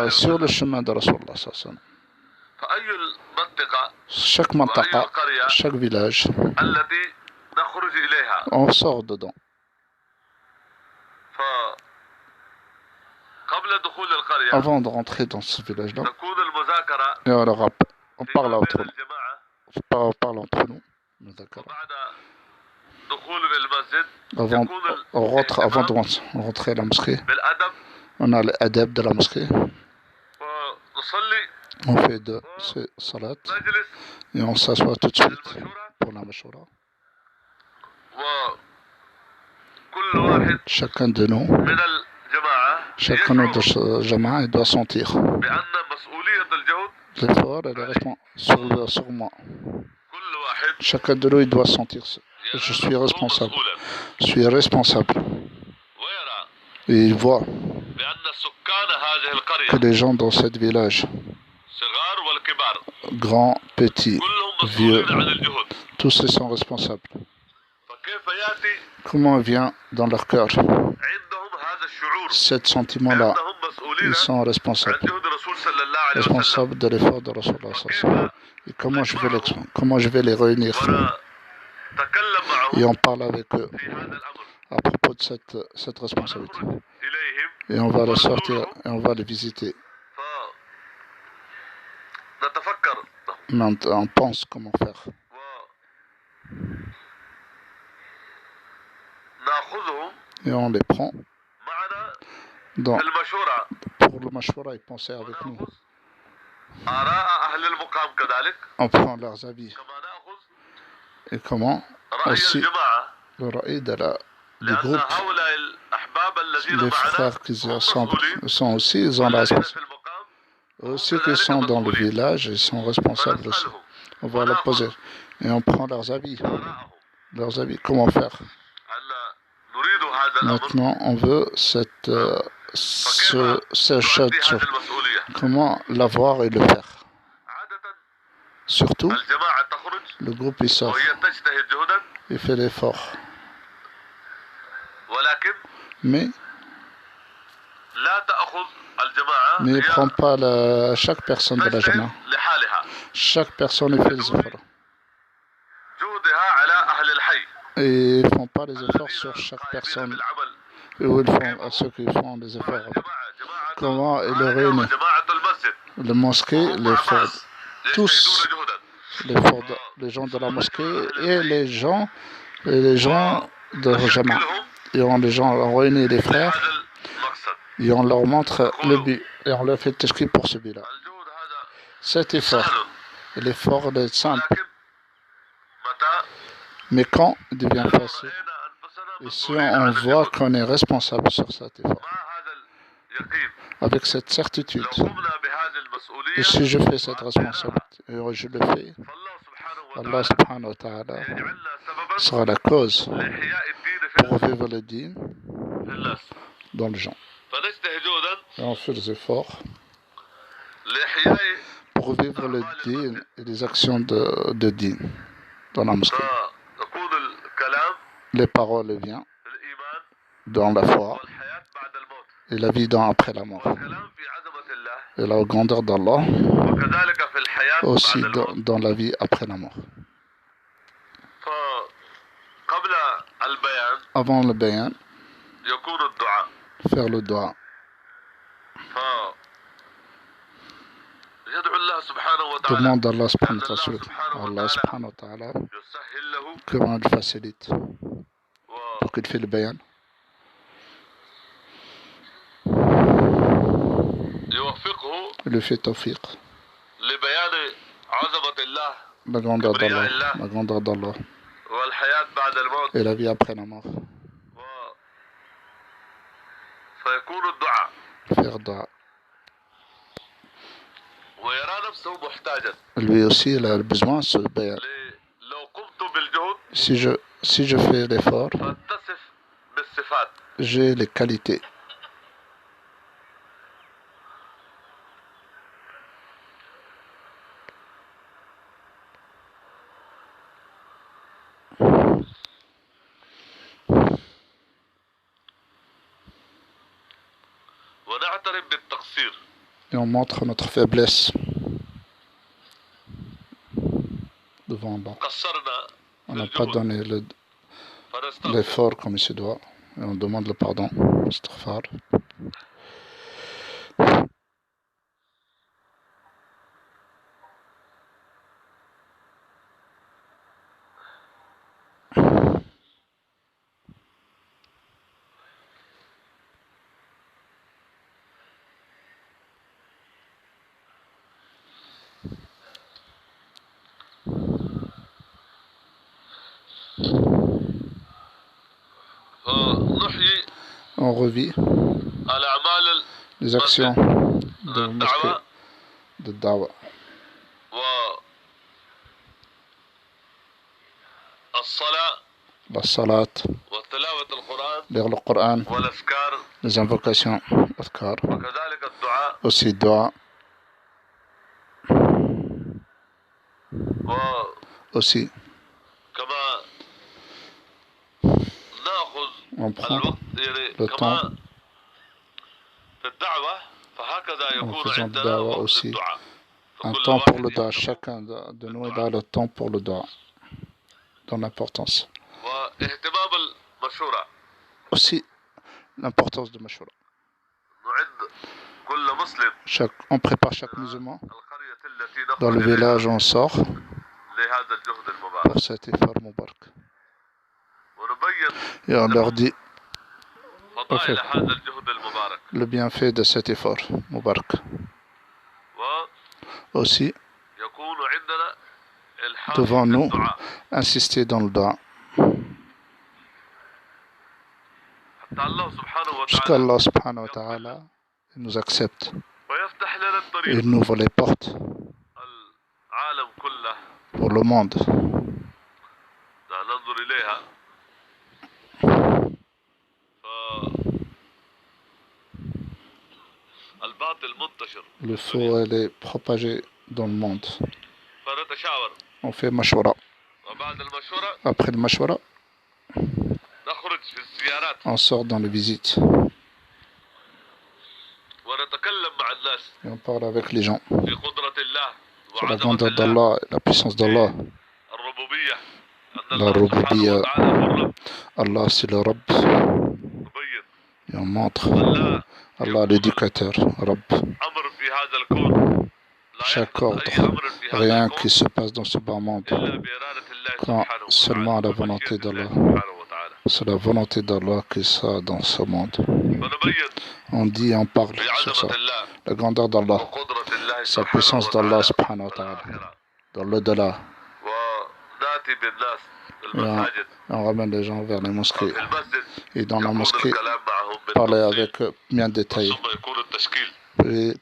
[SPEAKER 2] sur le chemin de Rasulullah sallallahu alayhi wa sallam. Chaque mantaqa, chaque village, on sort dedans. Avant de rentrer dans ce village-là, on parle entre nous. On parle entre nous. Avant de rentrer à la mosquée, on a l'adab de la mosquée. On fait deux salats et on s'assoit tout de suite pour la mashura. Chacun de nous, chacun de Jama'a, il doit sentir l'effort et sur moi. Chacun de nous, il doit sentir ça. Je suis responsable. Je suis responsable. Et il voit que les gens dans ce village, grands, petits, vieux, tous ils sont responsables. Comment vient dans leur cœur ce sentiment-là? Ils sont responsables de l'effort de Rasulullah. Et comment je vais les réunir? Et on parle avec eux à propos de cette responsabilité. Et on va les sortir et on va les visiter. Mais on pense comment faire. Et on les prend pour le mashwara et penser avec nous. On prend leurs avis. Et comment aussi le raïd du groupe, les frères qui sont aussi, ils ont la responsabilité. Aussi qui sont dans le village, ils sont responsables aussi. On va leur poser. Et on prend leurs avis. Comment faire? Maintenant, on veut cette chose. Comment l'avoir et le faire? Surtout, le groupe il sort. Il fait l'effort. Mais il ne prend pas chaque personne de la Jama'a. Chaque personne il fait les efforts. Et ils ne font pas les efforts sur chaque personne. Où ils font à ceux qui font les efforts. Comment ils le réunissent? Le mosquée, tous les gens de la mosquée et les gens de Jama'a. Et les gens ont réuni les frères et on leur montre le but et on leur fait tashkil pour ce but-là. Cet effort, l'effort est simple. Mais quand il devient facile, et si on voit qu'on est responsable sur cet effort, avec cette certitude, et si je fais cette responsabilité, et je le fais, Allah subhanahu wa ta'ala sera la cause pour vivre le dîn dans les gens. Et on fait des efforts pour vivre le dîn et les actions de dîn dans la mosquée. Les paroles viennent dans la foi et la vie après la mort. Et la grandeur d'Allah aussi dans la vie après la mort. Avant le bayan, faire le dua. Demande à Allah subhanahu wa ta'ala comment il facilite pour qu'il fait le bayan. Il le fait tawfiq. La grandeur d'Allah. Et la vie après la mort. Faire dua. Lui aussi, il a besoin de ce bayan. Si je fais l'effort, j'ai les qualités. Et on montre notre faiblesse devant Allah. On n'a pas donné l'effort comme il se doit. Et on demande le pardon. Astaghfar. On revit les actions de mosquée, de dawa. la salat,
[SPEAKER 1] وتلاوة القرآن
[SPEAKER 2] lire le Coran,
[SPEAKER 1] والأذكار
[SPEAKER 2] les invocations, l'adhkar,
[SPEAKER 1] وكذلك الدعاء
[SPEAKER 2] aussi dua, aussi
[SPEAKER 1] وكما نأخذ
[SPEAKER 2] on prend
[SPEAKER 1] الوقت يعني
[SPEAKER 2] le temps
[SPEAKER 1] كما في الدعوة فهكذا
[SPEAKER 2] en
[SPEAKER 1] يكون
[SPEAKER 2] faisant
[SPEAKER 1] عندنا
[SPEAKER 2] dua
[SPEAKER 1] وقت
[SPEAKER 2] aussi.
[SPEAKER 1] للدعاء
[SPEAKER 2] Un
[SPEAKER 1] فكل
[SPEAKER 2] temps pour
[SPEAKER 1] واحد
[SPEAKER 2] le dua.
[SPEAKER 1] يهتم
[SPEAKER 2] Chacun de nous il a le temps pour le dua, dans l'importance.
[SPEAKER 1] واهتمام المشورة
[SPEAKER 2] Aussi l'importance de Mashura.
[SPEAKER 1] نعد كل مسلم
[SPEAKER 2] On prépare chaque musulman.
[SPEAKER 1] القرية التي
[SPEAKER 2] Dans le
[SPEAKER 1] نخرج
[SPEAKER 2] village, on sort
[SPEAKER 1] لهذا الجهد المبارك
[SPEAKER 2] pour cet effort Mubarak.
[SPEAKER 1] ونبين
[SPEAKER 2] Et on leur dit
[SPEAKER 1] فضائل هذا الجهد المبارك
[SPEAKER 2] le bienfait de cet effort Mubarak. Aussi,
[SPEAKER 1] ويكون عندنا الحاح
[SPEAKER 2] devant nous,
[SPEAKER 1] بالدعاء
[SPEAKER 2] insister dans le dua.
[SPEAKER 1] حتى الله سبحانه
[SPEAKER 2] Jusqu'à
[SPEAKER 1] وتعالى
[SPEAKER 2] Allah subhanahu wa ta'ala nous accepte.
[SPEAKER 1] ويفتح لنا
[SPEAKER 2] Et
[SPEAKER 1] الطريق
[SPEAKER 2] il ouvre les portes
[SPEAKER 1] العالم كله
[SPEAKER 2] pour le monde.
[SPEAKER 1] ننظر إليها الباطل منتشر
[SPEAKER 2] Le faux, elle est propagée dans le monde.
[SPEAKER 1] فنتشاور
[SPEAKER 2] On fait mashwara.
[SPEAKER 1] وبعد المشورة
[SPEAKER 2] Après le mashwara,
[SPEAKER 1] نخرج في الزيارات
[SPEAKER 2] on sort dans les visites.
[SPEAKER 1] ونتكلم مع الناس
[SPEAKER 2] Et on parle avec les gens
[SPEAKER 1] في قدرة الله
[SPEAKER 2] sur la
[SPEAKER 1] وعظمة
[SPEAKER 2] grandeur
[SPEAKER 1] الله
[SPEAKER 2] d'Allah, la puissance d'Allah.
[SPEAKER 1] الربوبية أن
[SPEAKER 2] La
[SPEAKER 1] الله سبحانه
[SPEAKER 2] rububiyya,
[SPEAKER 1] وتعالى هو الرب
[SPEAKER 2] Allah c'est le Rabb.
[SPEAKER 1] نبين
[SPEAKER 2] Et on montre
[SPEAKER 1] الله
[SPEAKER 2] Allah l'éducateur, Rabb.
[SPEAKER 1] أمر في هذا الكون لا
[SPEAKER 2] Chaque
[SPEAKER 1] يحدث أي
[SPEAKER 2] ordre,
[SPEAKER 1] أمر في هذا
[SPEAKER 2] rien
[SPEAKER 1] الكون
[SPEAKER 2] qui se passe dans ce bas monde,
[SPEAKER 1] إلا بإرادة الله
[SPEAKER 2] quand
[SPEAKER 1] سبحانه
[SPEAKER 2] seulement
[SPEAKER 1] وتعالى
[SPEAKER 2] la volonté
[SPEAKER 1] ومشيئة الله
[SPEAKER 2] d'Allah.
[SPEAKER 1] سبحانه وتعالى
[SPEAKER 2] C'est la volonté d'Allah qui sera dans ce monde.
[SPEAKER 1] فنبين
[SPEAKER 2] On dit et on parle sur ça.
[SPEAKER 1] بعظمة الله
[SPEAKER 2] La grandeur d'Allah,
[SPEAKER 1] وقدرة الله
[SPEAKER 2] sa
[SPEAKER 1] سبحانه
[SPEAKER 2] puissance d'Allah
[SPEAKER 1] وتعالى
[SPEAKER 2] subhanahu wa ta'ala,
[SPEAKER 1] والآخرة
[SPEAKER 2] dans l'au-delà.
[SPEAKER 1] ونأتي بالناس في
[SPEAKER 2] Et
[SPEAKER 1] المساجد
[SPEAKER 2] on ramène les gens vers les mosquées.
[SPEAKER 1] في المسجد
[SPEAKER 2] Et dans la
[SPEAKER 1] يكون
[SPEAKER 2] mosquée,
[SPEAKER 1] الكلام معهم
[SPEAKER 2] parler
[SPEAKER 1] بالتفصيل
[SPEAKER 2] avec eux bien détaillé.
[SPEAKER 1] ثم يكون التشكيل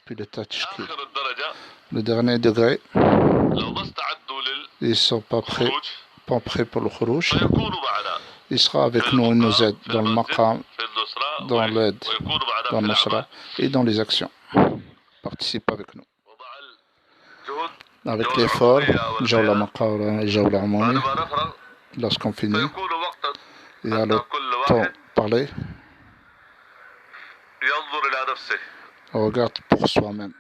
[SPEAKER 2] Puis le tashkil.
[SPEAKER 1] آخر الدرجة
[SPEAKER 2] Le dernier degré,
[SPEAKER 1] لو ما استعدوا
[SPEAKER 2] ils ne sont pas prêts pour le khuruj.
[SPEAKER 1] فيكونوا معنا
[SPEAKER 2] Il sera avec nous, il nous aide dans le maqam,
[SPEAKER 1] في النصرة
[SPEAKER 2] dans l'aide,
[SPEAKER 1] ويكونوا معنا
[SPEAKER 2] dans
[SPEAKER 1] في
[SPEAKER 2] le
[SPEAKER 1] الأعمال
[SPEAKER 2] nusra et dans les actions. Participe avec nous.
[SPEAKER 1] ومع الجهود
[SPEAKER 2] Avec l'effort, Jawla Maqawla et Jawla
[SPEAKER 1] بعد
[SPEAKER 2] Amouni,
[SPEAKER 1] ما نفرغ
[SPEAKER 2] lorsqu'on finit,
[SPEAKER 1] فيكون وقتا
[SPEAKER 2] il y a
[SPEAKER 1] حتى
[SPEAKER 2] le
[SPEAKER 1] كل
[SPEAKER 2] temps
[SPEAKER 1] واحد
[SPEAKER 2] de parler,
[SPEAKER 1] ينظر إلى نفسه
[SPEAKER 2] on regarde pour soi-même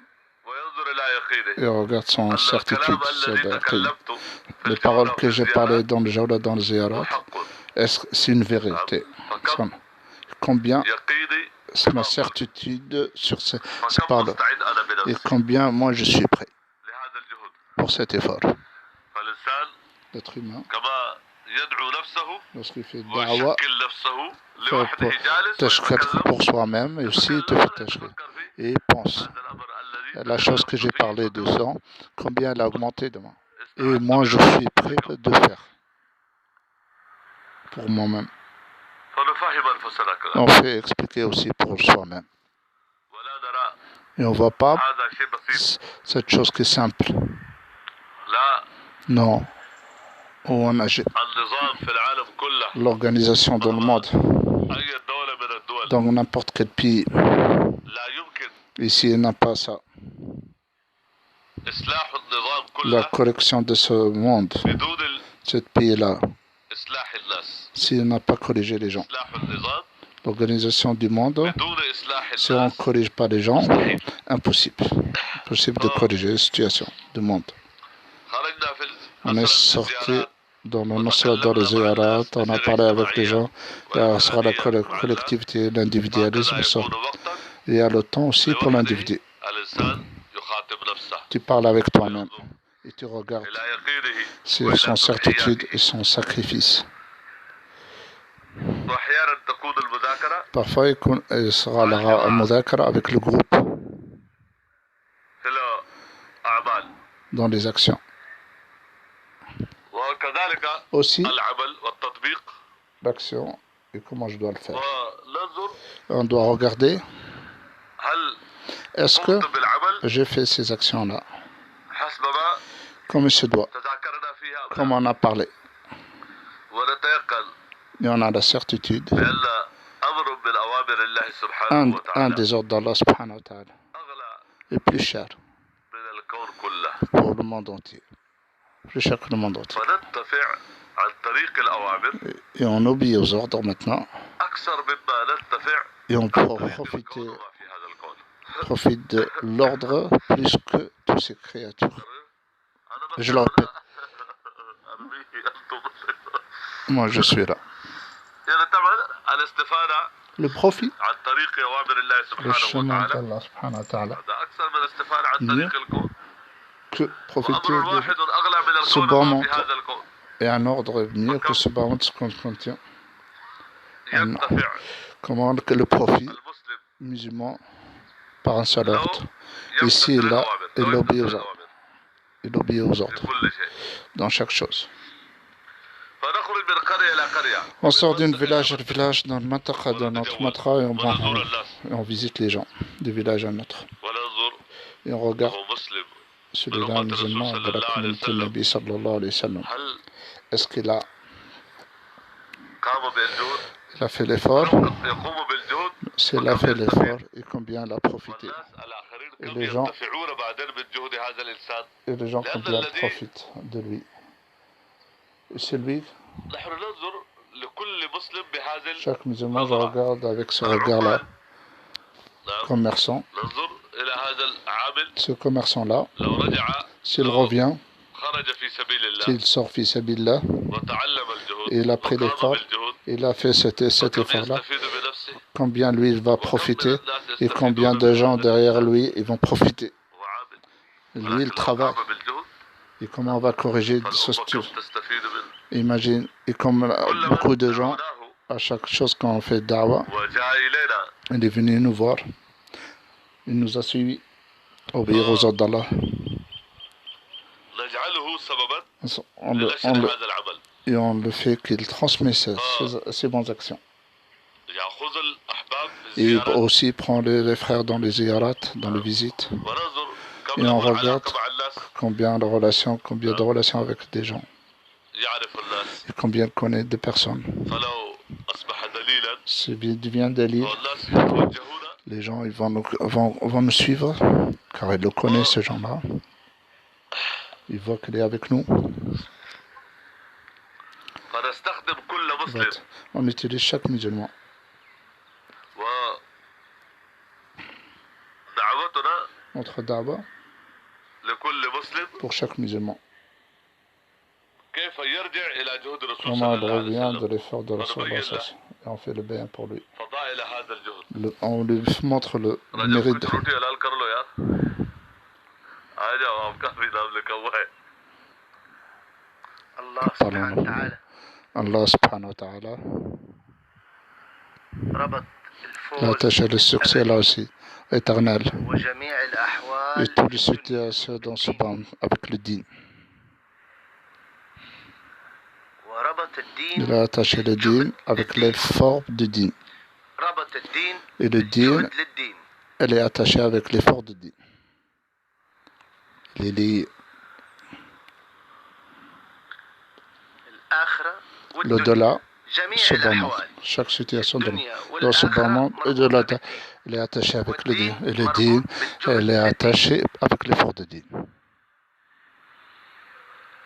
[SPEAKER 1] وينظر إلى يقينه
[SPEAKER 2] et on regarde son
[SPEAKER 1] أن
[SPEAKER 2] certitude,
[SPEAKER 1] الكلام
[SPEAKER 2] c'est
[SPEAKER 1] الذي
[SPEAKER 2] le yaqin.
[SPEAKER 1] تكلمت في
[SPEAKER 2] Les paroles
[SPEAKER 1] الجولة
[SPEAKER 2] que j'ai
[SPEAKER 1] وفي
[SPEAKER 2] parlé
[SPEAKER 1] الزيارات
[SPEAKER 2] dans le Jawla, dans le Ziyarat,
[SPEAKER 1] حق
[SPEAKER 2] est-ce que c'est une vérité?
[SPEAKER 1] فكم
[SPEAKER 2] Combien
[SPEAKER 1] يقيني
[SPEAKER 2] c'est ma certitude sur ces
[SPEAKER 1] فكم
[SPEAKER 2] paroles
[SPEAKER 1] مستعد أنا
[SPEAKER 2] et
[SPEAKER 1] بنفسي
[SPEAKER 2] combien moi je suis prêt
[SPEAKER 1] لهذا الجهد
[SPEAKER 2] pour cet effort.
[SPEAKER 1] فالإنسان
[SPEAKER 2] L'être humain,
[SPEAKER 1] كما يدعو نفسه
[SPEAKER 2] lorsqu'il fait da'wa,
[SPEAKER 1] ويشكل نفسه
[SPEAKER 2] fait
[SPEAKER 1] لوحده جالس
[SPEAKER 2] tashkir
[SPEAKER 1] ويتكلم
[SPEAKER 2] pour soi-même et aussi te fait tashkir. Et il pense,
[SPEAKER 1] هذا الأمر الذي
[SPEAKER 2] la chose que j'ai parlé de ça, combien elle a augmenté demain. Et
[SPEAKER 1] استعد
[SPEAKER 2] moi je
[SPEAKER 1] بنفسه.
[SPEAKER 2] suis prêt de faire pour moi-même.
[SPEAKER 1] فنفهم أنفسنا كذلك
[SPEAKER 2] On fait expliquer aussi pour soi-même.
[SPEAKER 1] ولا نرى
[SPEAKER 2] Et on ne voit pas
[SPEAKER 1] هذا شيء بسيط
[SPEAKER 2] cette chose qui est simple.
[SPEAKER 1] لا
[SPEAKER 2] Non. Où on agit.
[SPEAKER 1] النظام في العالم كله
[SPEAKER 2] L'organisation dans le monde,
[SPEAKER 1] أي دولة من الدول
[SPEAKER 2] dans n'importe quel pays,
[SPEAKER 1] لا يمكن
[SPEAKER 2] ici il n'a pas ça.
[SPEAKER 1] إصلاح النظام
[SPEAKER 2] La
[SPEAKER 1] كله
[SPEAKER 2] correction de ce monde,
[SPEAKER 1] بدون
[SPEAKER 2] ce pays-là,
[SPEAKER 1] إصلاح الناس
[SPEAKER 2] s'il n'a pas corrigé les gens.
[SPEAKER 1] إصلاح النظام
[SPEAKER 2] L'organisation du monde,
[SPEAKER 1] بدون إصلاح
[SPEAKER 2] si on ne
[SPEAKER 1] الناس
[SPEAKER 2] corrige pas les gens,
[SPEAKER 1] مستحيل
[SPEAKER 2] impossible. Impossible de corriger la situation du monde.
[SPEAKER 1] خرجنا في
[SPEAKER 2] On est
[SPEAKER 1] مثلاً في
[SPEAKER 2] sorti
[SPEAKER 1] الزيارات
[SPEAKER 2] dans le Nusra, dans les Ziyarat, on a parlé avec les gens, il y a sera la collectivité, l'individualisme,
[SPEAKER 1] هكذا
[SPEAKER 2] ça.
[SPEAKER 1] يكون وقتا
[SPEAKER 2] Il y a le temps aussi pour l'individu.
[SPEAKER 1] الإنسان يخاطب نفسه
[SPEAKER 2] Tu parles avec toi-même et tu regardes
[SPEAKER 1] إلى يقينه
[SPEAKER 2] c'est son certitude et son sacrifice.
[SPEAKER 1] وأحيانا تكون المذاكرة
[SPEAKER 2] Parfois, il sera la mudhakara avec le groupe
[SPEAKER 1] في الأعمال
[SPEAKER 2] dans les actions.
[SPEAKER 1] وكذلك
[SPEAKER 2] Aussi,
[SPEAKER 1] العمل والتطبيق
[SPEAKER 2] l'action et comment je dois le faire.
[SPEAKER 1] وننظر
[SPEAKER 2] On doit regarder,
[SPEAKER 1] هل
[SPEAKER 2] est-ce que
[SPEAKER 1] قمت بالعمل
[SPEAKER 2] j'ai fait ces actions-là
[SPEAKER 1] حسب ما
[SPEAKER 2] comme il se doit,
[SPEAKER 1] تذاكرنا فيها أم لا؟
[SPEAKER 2] comme on a parlé.
[SPEAKER 1] ونتيقن
[SPEAKER 2] Et on a la certitude.
[SPEAKER 1] بأن أمر من أوامر الله سبحانه
[SPEAKER 2] Un
[SPEAKER 1] وتعالى
[SPEAKER 2] des ordres d'Allah subhanahu wa ta'ala
[SPEAKER 1] أغلى
[SPEAKER 2] est plus cher
[SPEAKER 1] من الكون كله.
[SPEAKER 2] pour le monde entier. Plus cher que le monde entier.
[SPEAKER 1] فننتفع عن طريق الأوامر
[SPEAKER 2] Et on obéit aux ordres maintenant.
[SPEAKER 1] أكثر مما ننتفع
[SPEAKER 2] Et on
[SPEAKER 1] عن
[SPEAKER 2] peut
[SPEAKER 1] طريق
[SPEAKER 2] profiter,
[SPEAKER 1] الكون وما في هذا الكون.
[SPEAKER 2] profite de l'ordre plus que toutes ces créatures.
[SPEAKER 1] أنا
[SPEAKER 2] Je le répète,
[SPEAKER 1] أرميه أنتم.
[SPEAKER 2] moi je suis là.
[SPEAKER 1] يعني طبعا الاستفادة
[SPEAKER 2] Le profit,
[SPEAKER 1] عن طريق أوامر الله
[SPEAKER 2] le
[SPEAKER 1] سبحانه
[SPEAKER 2] chemin
[SPEAKER 1] وتعالى
[SPEAKER 2] d'Allah subhanahu wa ta'ala,
[SPEAKER 1] هذا أكثر من الاستفادة عن
[SPEAKER 2] mieux
[SPEAKER 1] طريق الكون.
[SPEAKER 2] que profiter
[SPEAKER 1] وأمر
[SPEAKER 2] de
[SPEAKER 1] واحد أغلى من
[SPEAKER 2] ce
[SPEAKER 1] الكون
[SPEAKER 2] bas
[SPEAKER 1] وما في
[SPEAKER 2] monde.
[SPEAKER 1] هذا الكون.
[SPEAKER 2] Et un ordre mieux que ce bas monde qu'on contient.
[SPEAKER 1] ينتفع
[SPEAKER 2] Comment que le profit
[SPEAKER 1] المسلم
[SPEAKER 2] musulman par un seul
[SPEAKER 1] لو
[SPEAKER 2] ordre. Ici,
[SPEAKER 1] يمتثل
[SPEAKER 2] là,
[SPEAKER 1] الأوامر
[SPEAKER 2] il
[SPEAKER 1] لو
[SPEAKER 2] obéit
[SPEAKER 1] يمتثل
[SPEAKER 2] aux ordres.
[SPEAKER 1] الأوامر
[SPEAKER 2] Il obéit aux
[SPEAKER 1] في
[SPEAKER 2] ordres
[SPEAKER 1] كل شيء.
[SPEAKER 2] dans chaque chose.
[SPEAKER 1] فنخرج من قرية إلى قرية.
[SPEAKER 2] On sort d'un village à village dans le Mataqa, dans notre Matra, et on visite les gens du village à un autre.
[SPEAKER 1] وننظر
[SPEAKER 2] Et on regarde
[SPEAKER 1] وهو مسلم
[SPEAKER 2] celui-là musulman de la communauté de Nabi sallallahu alayhi wa sallam.
[SPEAKER 1] هل
[SPEAKER 2] Est-ce qu'il a,
[SPEAKER 1] قام بالجهود؟
[SPEAKER 2] il a fait l'effort?
[SPEAKER 1] يقوم بالجهود.
[SPEAKER 2] S'il a fait l'effort, et combien il a profité?
[SPEAKER 1] والناس الآخرين
[SPEAKER 2] Et
[SPEAKER 1] كم
[SPEAKER 2] les gens,
[SPEAKER 1] ينتفعون بعدين من جهد هذا الإنسان.
[SPEAKER 2] et les gens combien profitent de lui? Et celui,
[SPEAKER 1] نحن ننظر لكل مسلم بهذا
[SPEAKER 2] chaque musulman, je regarde avec ce regard-là, commerçant.
[SPEAKER 1] ننظر إلى هذا العامل
[SPEAKER 2] Ce commerçant-là,
[SPEAKER 1] لو رجع
[SPEAKER 2] s'il revient,
[SPEAKER 1] خرج في سبيل الله
[SPEAKER 2] s'il sort fi sabilillah,
[SPEAKER 1] وتعلم الجهود
[SPEAKER 2] et il a pris
[SPEAKER 1] وقام
[SPEAKER 2] l'effort,
[SPEAKER 1] بالجهود
[SPEAKER 2] il a fait cet
[SPEAKER 1] وكم
[SPEAKER 2] effort-là,
[SPEAKER 1] يستفيد بنفسه
[SPEAKER 2] combien lui il va profiter et combien de gens derrière lui ils vont profiter.
[SPEAKER 1] وعامل.
[SPEAKER 2] Lui il travaille.
[SPEAKER 1] قام بالجهود
[SPEAKER 2] Et comment on va corriger ce
[SPEAKER 1] فالأمة
[SPEAKER 2] style?
[SPEAKER 1] كم تستفيد منه.
[SPEAKER 2] Imagine, et comme beaucoup de gens, à chaque chose qu'on fait da'wah,
[SPEAKER 1] وجاء إلينا
[SPEAKER 2] il est venu nous voir, il nous a suivis, obéir aux ordres d'Allah.
[SPEAKER 1] نجعله سببا
[SPEAKER 2] On le,
[SPEAKER 1] لنشر هذا العمل.
[SPEAKER 2] et on le fait qu'il transmet ses bonnes actions.
[SPEAKER 1] يأخذ الأحباب
[SPEAKER 2] Et
[SPEAKER 1] بالزيارات
[SPEAKER 2] aussi prend les frères dans les ziyarat, dans les visites.
[SPEAKER 1] وننظر كم
[SPEAKER 2] Et on
[SPEAKER 1] له
[SPEAKER 2] regarde
[SPEAKER 1] علاقة مع الناس.
[SPEAKER 2] combien de relations avec des gens.
[SPEAKER 1] يعرف الناس.
[SPEAKER 2] Et combien il connaît des personnes.
[SPEAKER 1] فلو أصبح دليلا
[SPEAKER 2] C'est devient dalil.
[SPEAKER 1] والناس يتوجهون
[SPEAKER 2] Les gens ils vont nous suivre, car ils le connaissent, ces gens-là. Ils voient qu'il est avec nous.
[SPEAKER 1] فنستخدم كل مسلم.
[SPEAKER 2] On utilise chaque musulman.
[SPEAKER 1] ودعوتنا
[SPEAKER 2] Notre da'wah
[SPEAKER 1] لكل مسلم
[SPEAKER 2] pour chaque musulman.
[SPEAKER 1] كيف يرجع إلى جهود الرسول
[SPEAKER 2] Comment
[SPEAKER 1] صلى
[SPEAKER 2] il
[SPEAKER 1] الله عليه
[SPEAKER 2] revient de
[SPEAKER 1] وسلم.
[SPEAKER 2] l'effort de Rasulullah sallallahu alayhi wa sallam. Et on fait le bien pour lui.
[SPEAKER 1] فضائل هذا الجهد.
[SPEAKER 2] On lui montre le
[SPEAKER 1] رجل
[SPEAKER 2] mérite.
[SPEAKER 1] كتروتي ولا الكرلو يا أجا وام كافي دام لكوه. الله سبحانه وتعالى.
[SPEAKER 2] Allah subhanahu wa ta'ala.
[SPEAKER 1] ربط
[SPEAKER 2] La
[SPEAKER 1] الفوز
[SPEAKER 2] tâche le succès là aussi, éternel.
[SPEAKER 1] وجميع
[SPEAKER 2] Et
[SPEAKER 1] الأحوال
[SPEAKER 2] toutes les situations dans ce bande avec le din.
[SPEAKER 1] وربط الدين.
[SPEAKER 2] Il a attaché le din avec l'effort du din.
[SPEAKER 1] ربط الدين
[SPEAKER 2] Et le din,
[SPEAKER 1] بالجهد للدين.
[SPEAKER 2] elle est attachée avec l'effort du din. Il est lié.
[SPEAKER 1] الآخرة
[SPEAKER 2] L'au-delà,
[SPEAKER 1] جميع
[SPEAKER 2] ce bas monde.
[SPEAKER 1] الأحوال.
[SPEAKER 2] Chaque situation
[SPEAKER 1] الدنيا
[SPEAKER 2] dans ce bas monde,
[SPEAKER 1] والآخرة
[SPEAKER 2] et de la,
[SPEAKER 1] مربوطة
[SPEAKER 2] elle est attachée avec le din.
[SPEAKER 1] والدين
[SPEAKER 2] Et le
[SPEAKER 1] مربوط
[SPEAKER 2] din,
[SPEAKER 1] بالجهد
[SPEAKER 2] elle est
[SPEAKER 1] للدين.
[SPEAKER 2] attachée avec l'effort du din.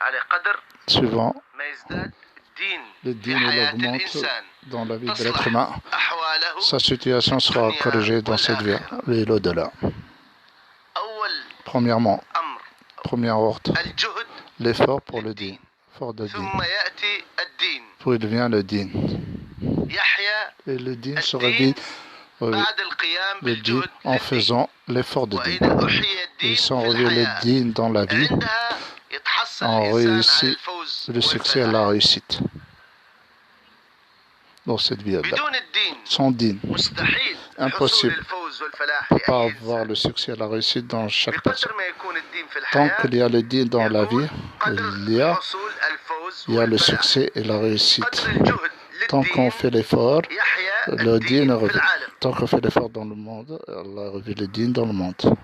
[SPEAKER 1] على قدر
[SPEAKER 2] Suivant,
[SPEAKER 1] ما يزداد الدين
[SPEAKER 2] le
[SPEAKER 1] في
[SPEAKER 2] din il
[SPEAKER 1] حياة
[SPEAKER 2] augmente
[SPEAKER 1] الإنسان
[SPEAKER 2] dans la vie de l'être
[SPEAKER 1] تصلح
[SPEAKER 2] humain.
[SPEAKER 1] أحواله.
[SPEAKER 2] Sa situation sera corrigée dans cette vie et l'au-delà.
[SPEAKER 1] أول
[SPEAKER 2] Premièrement,
[SPEAKER 1] أمر
[SPEAKER 2] premier ordre,
[SPEAKER 1] الجهد
[SPEAKER 2] l'effort pour le din. Fort de din.
[SPEAKER 1] ثم يأتي الدين.
[SPEAKER 2] Puis il devient le din.
[SPEAKER 1] يحيا
[SPEAKER 2] Et le din se
[SPEAKER 1] الدين
[SPEAKER 2] réveille
[SPEAKER 1] بعد القيام
[SPEAKER 2] le din
[SPEAKER 1] بالجهد
[SPEAKER 2] en
[SPEAKER 1] للدين.
[SPEAKER 2] faisant l'effort de din.
[SPEAKER 1] وإذا أحيا الدين
[SPEAKER 2] Ils sont
[SPEAKER 1] في
[SPEAKER 2] réveillés le
[SPEAKER 1] الحياة
[SPEAKER 2] din dans la vie,
[SPEAKER 1] عندها يتحصل
[SPEAKER 2] on
[SPEAKER 1] الإنسان على
[SPEAKER 2] réussit
[SPEAKER 1] الفوز
[SPEAKER 2] le succès et
[SPEAKER 1] والفلاح.
[SPEAKER 2] la réussite dans cette vie-là.
[SPEAKER 1] بدون الدين
[SPEAKER 2] Sans din,
[SPEAKER 1] مستحيل حصول
[SPEAKER 2] impossible
[SPEAKER 1] الفوز والفلاح
[SPEAKER 2] de ne pas
[SPEAKER 1] لأي
[SPEAKER 2] avoir
[SPEAKER 1] إنسان.
[SPEAKER 2] le succès et la réussite dans chaque personne.
[SPEAKER 1] بقدر ما يكون الدين في
[SPEAKER 2] Tant
[SPEAKER 1] الحياة
[SPEAKER 2] qu'il y a le din dans la vie,
[SPEAKER 1] قدر
[SPEAKER 2] il y a
[SPEAKER 1] حصول الفوز
[SPEAKER 2] le
[SPEAKER 1] والفلاح.
[SPEAKER 2] succès et la réussite.
[SPEAKER 1] قدر الجهد
[SPEAKER 2] Tant qu'on
[SPEAKER 1] للدين
[SPEAKER 2] fait l'effort,
[SPEAKER 1] يحيا
[SPEAKER 2] le
[SPEAKER 1] الدين
[SPEAKER 2] din
[SPEAKER 1] في
[SPEAKER 2] revient.
[SPEAKER 1] العالم.
[SPEAKER 2] Tant qu'on fait l'effort dans le monde, Allah revient le din dans le monde.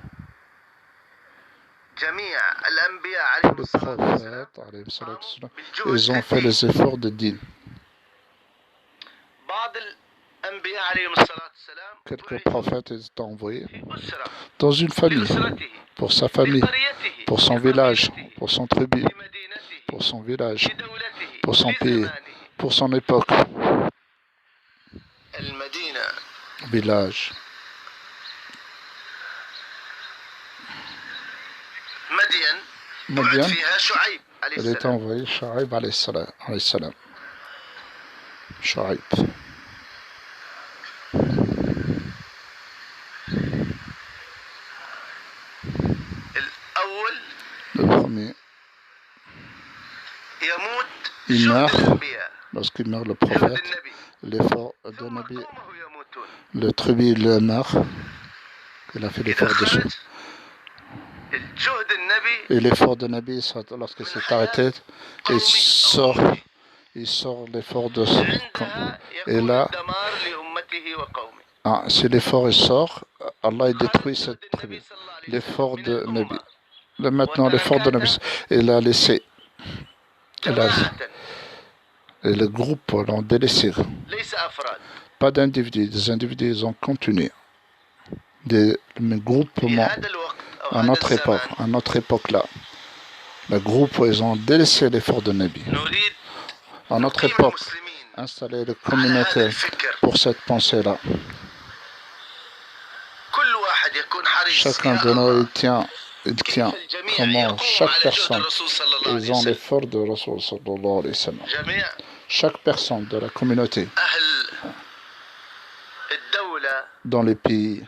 [SPEAKER 1] جميع الأنبياء
[SPEAKER 2] Tous
[SPEAKER 1] عليهم
[SPEAKER 2] les
[SPEAKER 1] الصلاة والسلام
[SPEAKER 2] prophètes, alayhi salatu wassalam,
[SPEAKER 1] بالجهد
[SPEAKER 2] ils ont fait
[SPEAKER 1] للدين.
[SPEAKER 2] les efforts de din. Quelques prophètes étaient envoyés dans une famille, pour sa famille, pour son village, pour son tribu, pour son village, pour son pays, pour son époque. Village. Madian, elle est envoyée Shu'aib alayhi salam. Shu'aib. Le premier, il meurt lorsqu'il meurt le prophète, l'effort de Nabi, le tribu il meurt, il a fait l'effort dessus. Et l'effort de Nabi, lorsqu'il s'est arrêté, il sort l'effort de ce camp. Et là, si l'effort sort, Allah détruit cette tribu. L'effort de Nabi. Maintenant, l'effort de Nabi, il a laissé. Et le groupe l'ont délaissé. Pas d'individus. Des individus, ils ont continué. Des groupements. À notre époque là, le groupe, ils ont délaissé l'effort de Nabi. À notre époque, installer les communautés pour cette pensée-là. Chacun de nous, il tient comment chaque personne, ils ont l'effort de Rasul sallallahu alayhi wa sallam. Chaque personne de la communauté, dans les pays,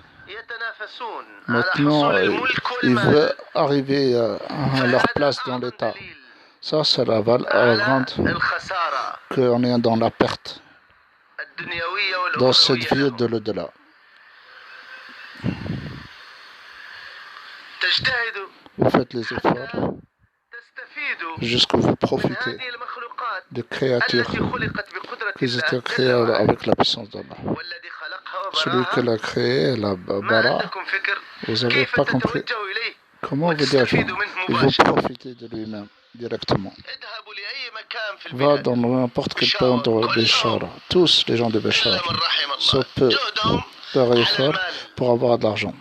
[SPEAKER 2] maintenant, ils veulent arriver à leur place dans l'État. Ça, c'est la grande qu'on est dans la perte, dans cette vie de l'au-delà. Vous faites les efforts jusqu'à vous profiter des créatures qui étaient créées avec la puissance d'Allah. Celui qui l'a créé, la bara, vous n'avez pas compris. Comment vous dire, il vous profitez de lui-même directement. Va dans n'importe quel point de Béchara. Tous les gens de Béchara se peuvent faire effort pour avoir de l'argent.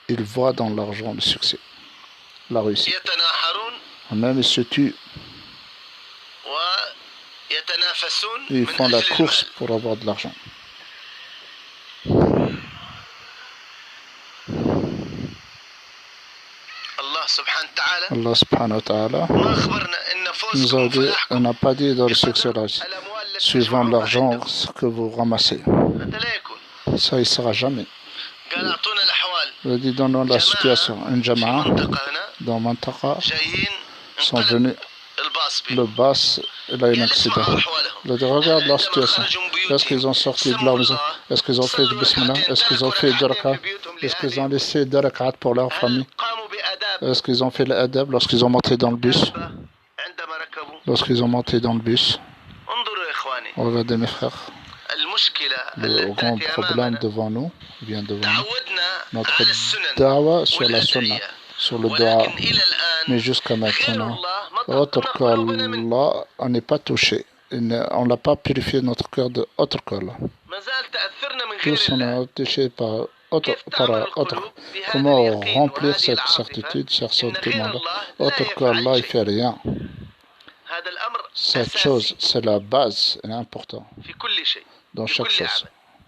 [SPEAKER 2] Ils voient dans l'argent le succès, la réussite. Même ils se tuent. Ils font la course pour avoir de l'argent. Allah subhanahu wa ta'ala nous a dit, on n'a pas dit dans le succès là, suivant l'argent ce que vous ramassez. Ça, il ne sera jamais. Il a dit, dans la situation, une jama'a dans Mantaqa sont venus. Le bas, il a eu un accident. Il a dit, regarde la situation. Est-ce qu'ils ont sorti de la maison? Est-ce qu'ils ont fait du bismillah? Est-ce qu'ils ont fait du rakat? Est-ce qu'ils ont laissé deux rakat pour leur famille? Est-ce qu'ils ont fait l'adab lorsqu'ils ont monté dans le bus? Lorsqu'ils ont monté dans le bus. Regardez mes frères. Le grand problème devant nous, vient devant nous. Notre da'wa sur la sunna, sur le dua. Mais jusqu'à maintenant, autre qu'Allah, on n'est pas touché. On n'a pas purifié notre cœur de autre qu'Allah. Tous on est touché par autre. Comment remplir cette certitude, cher sentiment-là? Autre qu'Allah, il ne fait rien. Cette chose, c'est la base, elle est importante dans chaque chose.